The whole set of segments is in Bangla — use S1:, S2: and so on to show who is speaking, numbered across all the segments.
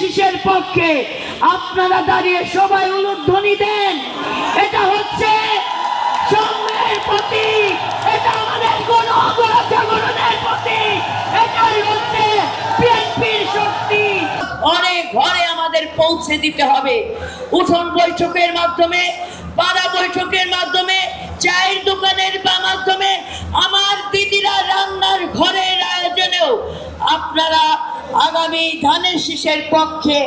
S1: শীষের পক্ষে আপনারা দাঁড়িয়ে সবাই উলুধ্বনি দেন। এটা হচ্ছে সংগ্রামের প্রতীক, এটা আমাদের গণ জাগরণের প্রতীক, এটাই হচ্ছে বিএনপির শক্তি।
S2: অনেক ঘরে আমাদের পৌঁছে দিতে হবে। উঠোন বৈঠকের মাধ্যমে, পাড়া বৈঠকের মাধ্যমে, চায়ের দোকানের মাধ্যমে, আমার দিদিরা রান্নার ঘরের আয়োজনেও আপনারা আগামী ধানের শীষের পক্ষে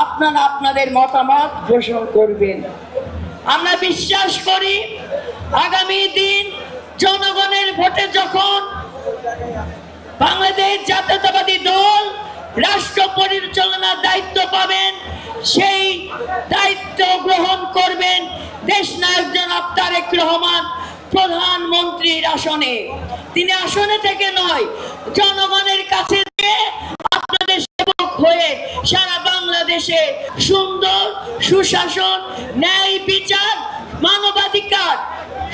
S2: আপনারা আপনাদের মতামত ঘোষণা করবেন। আমরা বিশ্বাস করি আগামী দিন জনগণের ভোটে যখন বাংলাদেশ জাতীয়তাবাদী দল রাষ্ট্র পরিচালনার দায়িত্ব পাবেন, সেই দায়িত্ব গ্রহণ করবেন দেশনায়ক জনাব তারেক রহমান প্রধানমন্ত্রীর আসনে। তিনি আসনে থেকে নয়, জনগণের কাছে দিয়ে আপনাদের সেবক হয়ে সারা বাংলাদেশে সুন্দর সুশাসন, ন্যায় বিচার, মানবাধিকার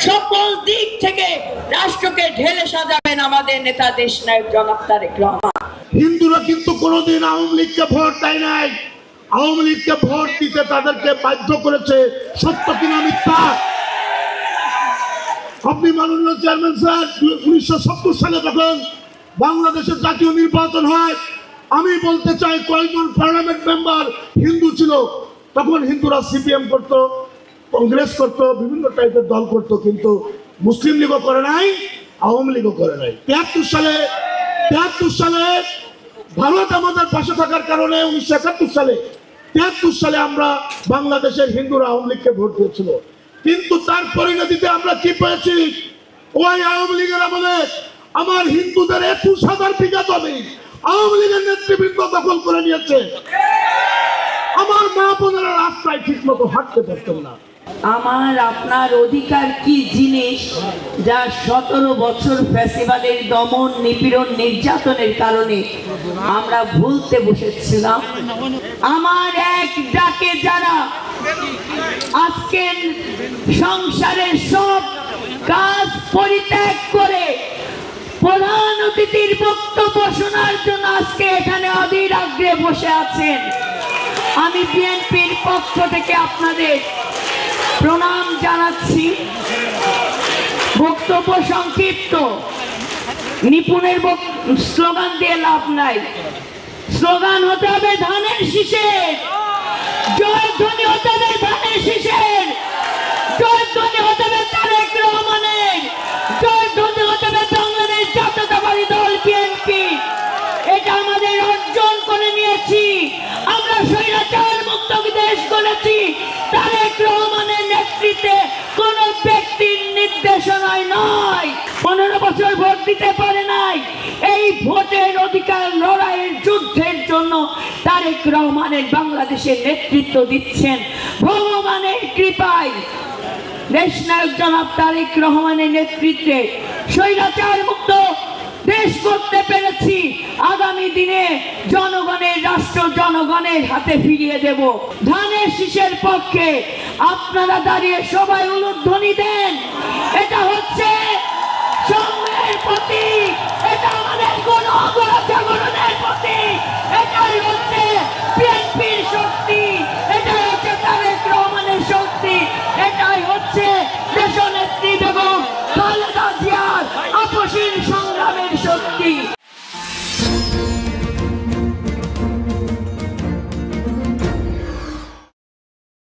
S2: সকল দিক থেকে রাষ্ট্রকে ঢেলে সাজাবেন আমাদের নেতা দেশনায়ক জনাব তারেক রহমান।
S3: হিন্দুরা কিন্তু কোনোদিন আওয়ামী লীগকে ভোট দেয় নাই। আওয়ামী লীগকে ভোট দিতে তাদেরকে বাধ্য করেছে, সত্য কিনা মিথ্যা? আপনি মাননীয় চেয়ারম্যান স্যার, 1970 সালে যখন বাংলাদেশের জাতীয় নির্বাচন হয়, আমি বলতে চাই কয়েকজন পার্লামেন্ট মেম্বার হিন্দু ছিল। তখন হিন্দুরা সিপিএম করতো, কংগ্রেস করতো, বিভিন্ন টাইপের দল করতো, কিন্তু মুসলিম লীগও করে নাই, আওয়ামী লীগও করে নাই। 73 সালে ভারত আমাদের পাশে থাকার কারণে 1971 সালে আমরা বাংলাদেশের হিন্দুরা আওয়ামী লীগকে ভোট দিয়েছিল। কিন্তু তার পরিণতিতে আমরা কি পেয়েছি? ওই আওয়ামী লীগের আমলে আমার হিন্দুদের 21,000 বিঘা জমি আওয়ামী লীগের নেতৃবৃন্দ দখল করে নিয়েছে। আমার মা বোনেরা রাস্তায় ঠিক মতো হাঁটতে পারতেন না।
S1: আমার আপনার অধিকার কি জিনিস যা 17 বছর ফ্যাসিবাদের দমন, নিপীড়ন, নির্যাতনের কারণে আমরা ভুলতে বসেছিলাম। আমার এক ডাকে যারা আজকে সংসারের সব কাজ পরিত্যাগ করে প্রধান অতিথির বক্তব্য শোনার জন্য আজকে এখানে অধীর আগ্রহে বসে আছেন, আমি বিএনপির পক্ষ থেকে আপনাদের প্রণাম জানাচ্ছি। বক্তব্য সংক্ষিপ্ত, নিপুণের স্লোগান দিয়ে লাভ নাই। স্লোগান হতে হবে ধানের শীষের, জয়ধ্বনি হতে হবে ধানের শীষের, জয়ধ্বনি হতে হবে তারেক রহমানের, জয়ধ্বনি হতে হবে বাংলাদেশ জাতীয়তাবাদী দল বিএনপি। এটা আমাদের অর্জন করে নিয়েছি। আমরা স্বৈরাচার মুক্ত দেশ করেছি তারেক রহমানের নেতৃত্বে, কোন ব্যক্তির নির্দেশনায় নয়। 15 বছর ভোট দিতে পারে নাই, এই ভোটের অধিকার লড়াইয়ের যুদ্ধের জন্য তারেক রহমানের বাংলাদেশের নেতৃত্ব দিচ্ছেন। ভগবানের কৃপায় দেশনায়ক জনাব তারেক রহমানের নেতৃত্বে স্বৈরাচার মুক্ত দেশ করতে পেরেছি। আগামী দিনে জনগণের রাষ্ট্র জনগণের হাতে ফিরিয়ে দেব। ধানের শীষের পক্ষে আপনারা দাঁড়িয়ে সবাই উলুধ্বনি দেন। এটা হচ্ছে সংগ্রামের প্রতীক, এটা আমাদের গণ জাগরণের প্রতীক, এটাই হচ্ছে